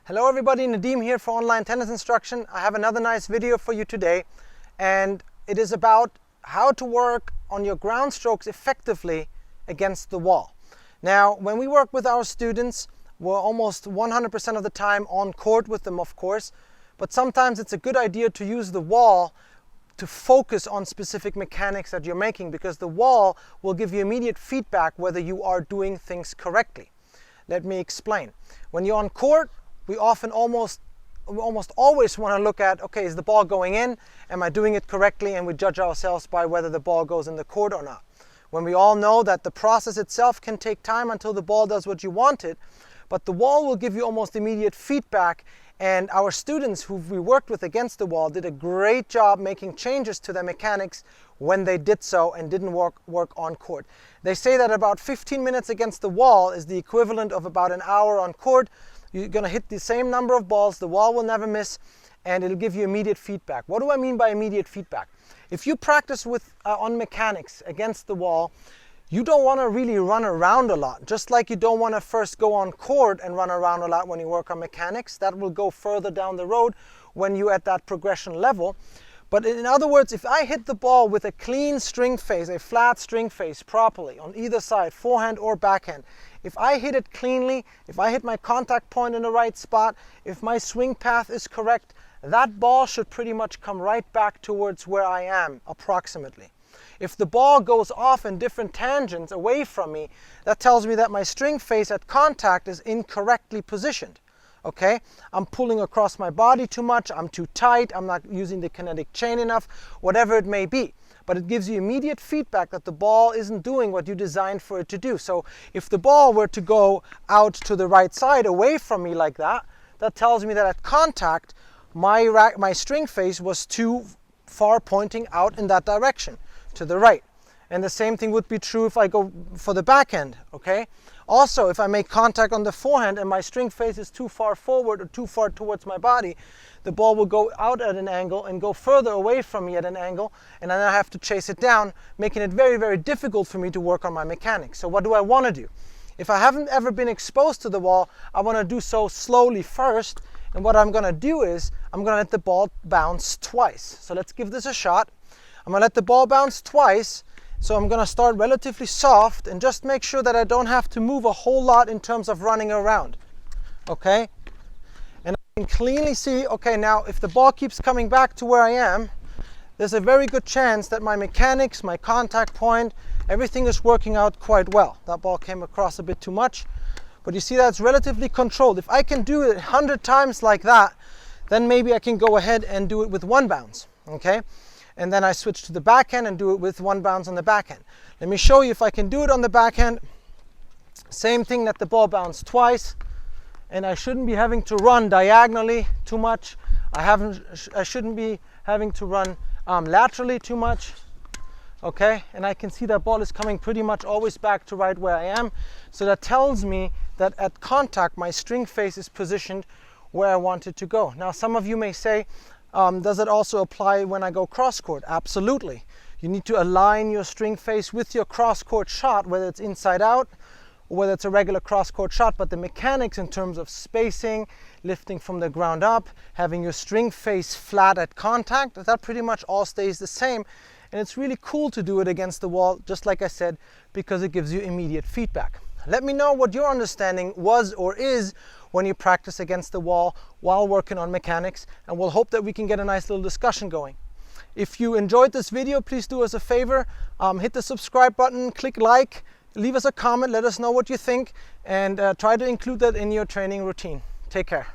Hello everybody, Nadim here for online tennis instruction. I have another nice video for you today, and it is about how to work on your ground strokes effectively against the wall. Now, when we work with our students, we're almost 100% of the time on court with them, of course, but sometimes it's a good idea to use the wall to focus on specific mechanics that you're making, because the wall will give you immediate feedback whether you are doing things correctly. Let me explain. When you're on court, we almost always want to look at, okay, is the ball going in? Am I doing it correctly? And we judge ourselves by whether the ball goes in the court or not. When we all know that the process itself can take time until the ball does what you want it, but the wall will give you almost immediate feedback. And our students who we worked with against the wall did a great job making changes to their mechanics when they did so and didn't work on court. They say that about 15 minutes against the wall is the equivalent of about an hour on court. You're going to hit the same number of balls, the wall will never miss, and it'll give you immediate feedback. What do I mean by immediate feedback? If you practice on mechanics against the wall, you don't want to really run around a lot. Just like you don't want to first go on court and run around a lot when you work on mechanics. That will go further down the road when you're at that progression level. But in other words, if I hit the ball with a clean string face, a flat string face properly on either side, forehand or backhand, if I hit it cleanly, if I hit my contact point in the right spot, if my swing path is correct, that ball should pretty much come right back towards where I am, approximately. If the ball goes off in different tangents away from me, that tells me that my string face at contact is incorrectly positioned. Okay, I'm pulling across my body too much, I'm too tight, I'm not using the kinetic chain enough, whatever it may be. But it gives you immediate feedback that the ball isn't doing what you designed for it to do. So if the ball were to go out to the right side away from me like that, that tells me that at contact, my string face was too far pointing out in that direction, to the right. And the same thing would be true if I go for the backhand, okay? Also, if I make contact on the forehand and my string face is too far forward or too far towards my body, the ball will go out at an angle and go further away from me at an angle, and then I have to chase it down, making it very, very difficult for me to work on my mechanics. So what do I want to do? If I haven't ever been exposed to the wall, I want to do so slowly first, and what I'm going to do is I'm going to let the ball bounce twice. So let's give this a shot. I'm going to let the ball bounce twice. So I'm going to start relatively soft and just make sure that I don't have to move a whole lot in terms of running around. Okay? And I can cleanly see, okay, now if the ball keeps coming back to where I am, there's a very good chance that my mechanics, my contact point, everything is working out quite well. That ball came across a bit too much, but you see that's relatively controlled. If I can do it 100 times like that, then maybe I can go ahead and do it with one bounce. Okay? And then I switch to the backhand and do it with one bounce on the backhand. Let me show you if I can do it on the backhand. Same thing, that the ball bounced twice, and I shouldn't be having to run diagonally too much. I shouldn't be having to run laterally too much. Okay, and I can see that ball is coming pretty much always back to right where I am. So that tells me that at contact, my string face is positioned where I want it to go. Now, some of you may say, does it also apply when I go cross court? Absolutely. You need to align your string face with your cross court shot, whether it's inside out or whether it's a regular cross court shot. But the mechanics in terms of spacing, lifting from the ground up, having your string face flat at contact, that pretty much all stays the same. And it's really cool to do it against the wall, just like I said, because it gives you immediate feedback. Let me know what your understanding was or is when you practice against the wall while working on mechanics, and we'll hope that we can get a nice little discussion going. If you enjoyed this video, please do us a favor, hit the subscribe button, click like, leave us a comment, let us know what you think, and try to include that in your training routine. Take care.